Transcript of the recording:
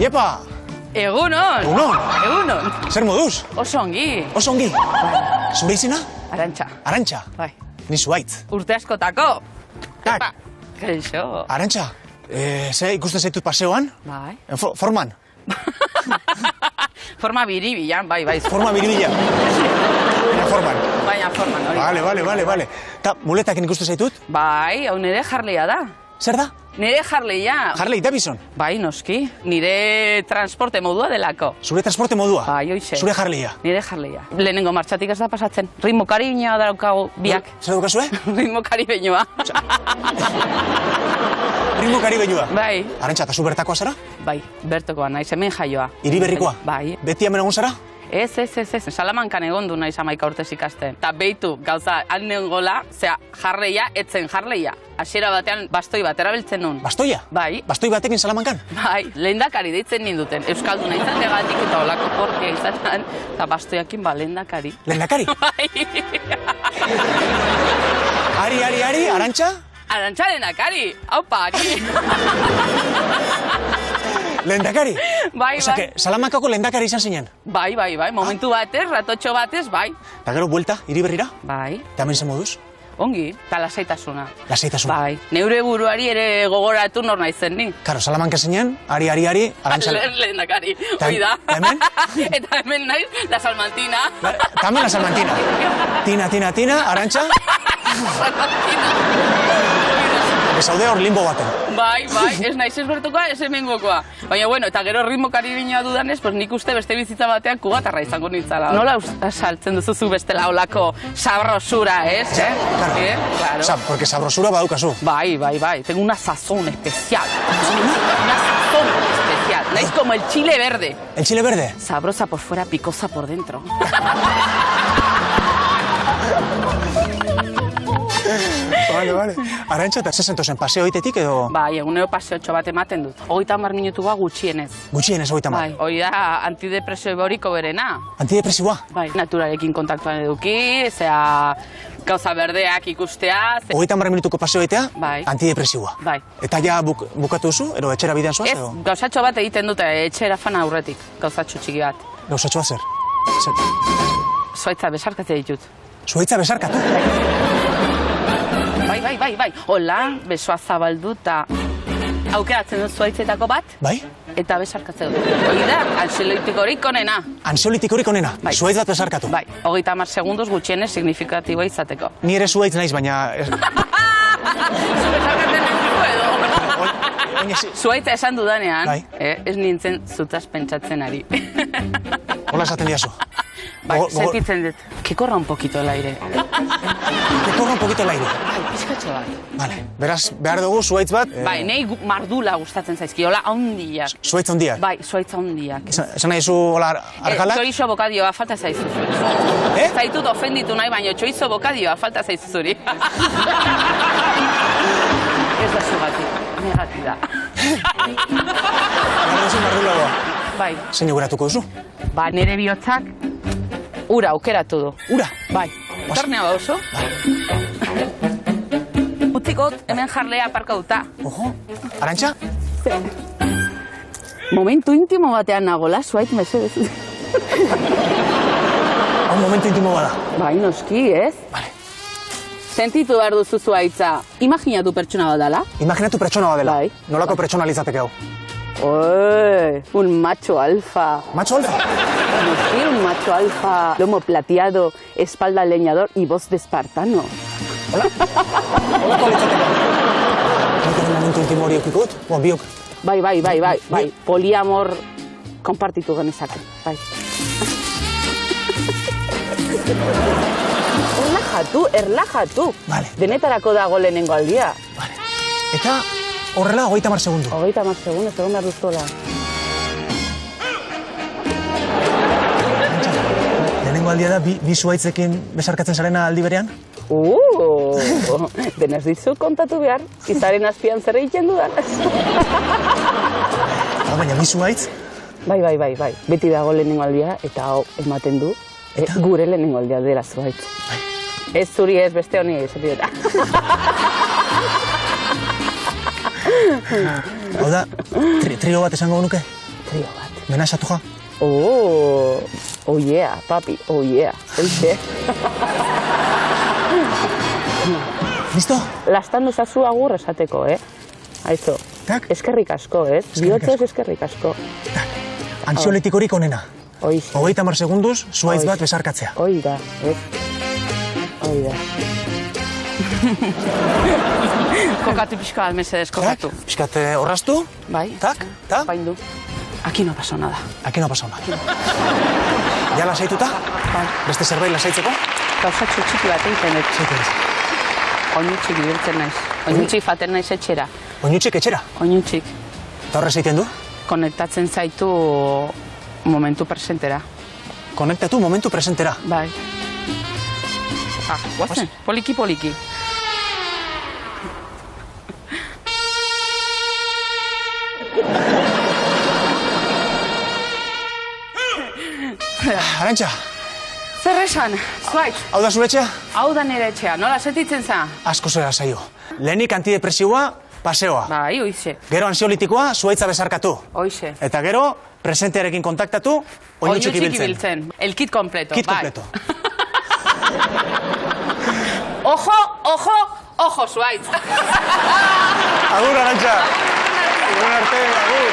Iepa! Egunon! Egunon! Egunon! Zer moduz? Oso ongi. Oso ongi? Zure izena? Arantxa. Arantxa? Bai. Ni Zuhaitz. Urte askotako. Tak. Epa. Kaixo. Arantxa, ze ikusten zaitut paseoan? Bai. Forman? Forma biribilan, bai. Forma biribila. Forman. Baina forman, hori. Vale. Ta, muletakin ikusten zaitut? Bai, hau nire Harleya da. Zer da? Nire Harleya. Harley Davidson? Bai, noski. Nire transporte modua delako. Zure transporte modua? Bai, hoize. Zure Harleya? Nire Harleya. Lehenengo martxatik ez da pasatzen. Ritmo karibinoa daukagu biak. Zer daukazue? Ritmo karibinoa. Ritmo karibeñua? Bai. Arantxa, eta zu bertakoa zara? Bai, bertokoa, naiz hemen jaioa. Hiri berrikoa? Bai. Beti hemen egon zara? Ez. Salamankan egon du naiz 11 urtez ikasten. Ta beitu, gauza, alnengola, zera, Harleya, etzen Harleya. Hasiera batean bastoi bat erabiltzen nun. Bastoia? Bai. Bastoi batekin Salamankan? Bai, lehendakari deitzen ninduten. Euskalduna izategatik eta olako portia izatean, eta bastoiakin lehendakari. Lehendakari? Bai. Ari, Arantxa? Arantxa lehendakari, haupa, ari. Lehendakari? Bai. Osa, que Salamankako lehendakari izan zinen? Bai, momentu batez, ratotxo batez, bai. Eta gero, buelta, hiri berrira? Bai. Eta hemen zen moduz? Ongi, eta lasaitasuna. Lasaitasuna? Bai, neure buruari ere gogoratu nor naizen ni. Karo, Salamanka zinen, ari, Arantxa... Lehendakari, hoi da. Eta hemen? Eta hemen naiz, la Salmantina. Eta hemen la Salmantina. Tina, Arantxa... Ezaude hor limbo baten. Bai, ez naiz ez bertokoa, ez hemengokoa. Baina, bueno, eta gero ritmo karibinoa dudanez, pues nik uste beste bizitza batean kubatarra izango nintzala. Nola saltzen duzuzu bestela olako sabrosura, ez? Claro. Claro. Porque sabrosura badaukazu. Bai. Tengo una sazón especial. Una sazón especial. Naiz como el chile verde. ¿El chile verde? Sabrosa por fuera, picosa por dentro. Vale. Arantxa, eta zezentozen paseo oitetik edo... Bai, egunero paseotxo bat ematen dut. 30 minutua gutxienez. Gutxienez, 30. Bai, hori da antidepresio boriko berena. Antidepresiboa? Bai, naturarekin kontaktuan eduki, zera gauza berdeak ikustea. 30 minutuko paseo oitea? Bai. Antidepresiboa? Bai. Eta ja bukatu duzu, edo etxera bidean zoaz? Ez, gauzatxo bat egiten dute, etxera fana aurretik, gauzatxo txiki bat. Gauzatxoa zer? Zuaitza besarkatzea ditut. Zuaitza besarkatu? Bai. Hola, besoa zabaldu eta aukeratzen dut zuaitzetako bat. Bai? Eta besarkatzea dut. Hori da, ansiolitikorik onena. Ansiolitikorik onena? Bai. Zuaitz bat besarkatu? Bai, 30 segunduz gutxienez signifikatiboa izateko. Ni ere zuaitz naiz, baina... Zu besarkatzen dut edo. Zuaitza esan dudanean, ez nintzen zutaz pentsatzen ari. Hola esaten diazu. Bai, sentitzen dut. Que corra un poquito el aire. Que corra un poquito el aire. Bai, pizkatxo bat. Vale, beraz, behar dugu zuaitz bat... Bai, nahi mardula gustatzen zaizki, hola handiak. Zuaitz handiak? Bai, zuaitz handiak. Esan nahi zu, hola, argalak? Txorizo bokadioa falta zaizu zuri. Zaitut ofenditu nahi, baina txorizo bokadioa falta zaizu zuri. Ez da zugatik, negatik da. Gara duzu mardulagoa? Bai. Zein auratuko duzu? Ba, nire bihotzak ura aukeratu du. Ura? Bai. Tornea bauzo? Bai. Utzikot, hemen Harleya aparkatuta. Ojo, Arantxa? Momentu intimo batean nagola, zuaitz mesedez. Hau momentu intimo bada. Bai, noski, ez? Vale. Sentitu behar duzu zuaitza. Imaginatu pertsona bat dela? Imaginatu pertsona bat dela? Bai. Nolako pertsona litzateke hau? Un macho alfa. ¿Macho alfa? Sí, un macho alfa, lomo plateado, espalda leñador y voz de espartano. Hola? Hola, litzateke? Nik momentu intimo hori eukikut? Biok. Bai. Poliamor konpartitu genezake. Bai. Erlajatu. Vale. Denetarako dago lehenengo aldia. Vale. Eta horrela 30 segundu. 30 segundu, egon behar duztola. Lehenengo aldia da, bi zuaitzekin besarkatzen zarena aldi berean? Denez dizu kontatu behar, izaren azpian zer egiten dudan. Baina, bi zuaitz? Bai. Beti dago lehenengo aldia eta hau ematen du. Gure lehenengo aldia dela zuaitz. Ez zuri ez beste honi esatik. Hau da, trio bat esango nuke? trio bat. Menasatu ja? Oh yeah, papi, oh yeah. Eixe. Listo? Lastan dezazu agur esateko, Aizo. Tak? Eskerrik asko, Bihotzez eskerrik asko. Tak. Ansiolitikorik onena. Hoize. 30 segunduz, zuaitz bat besarkatzea. Hoi da, Hoi da. Kokatu pixka bat, mesedez, kokatu. Tak? Piskat horraztu. Bai. Tak? Ta? Baindu. Aquí no pasó nada. Aquí no ha pasado nada. Ja lasaituta? Bai. Beste zerbait lasaitzeko? Gauzatxo txiki bat egiten dut. Zaitez. Oinutxik ibiltzen naiz. Oinutxik faten naiz etxera. Oinutxik etxera? Oinutxik. Eta horrez egiten du? Konektatzen zaitu momentu presentera. Konektatu momentu presentera. Bai. Guazen, poliki. Arantxa, Zer esan, zuaitz? hau da zure etxea? Hau da nire etxea, nola sentitzen za? Asko zera zaio. Lehenik antidepresioa, paseoa. Bai, oixe. Gero ansiolitikoa, zuaitza besarkatu. Oixe. Eta gero, presentearekin kontaktatu, oinutxik ibiltzen. El kit completo. Kit bai. completo. Ojo, zuaitz. Agur, Arantxa. Egun arte, agur.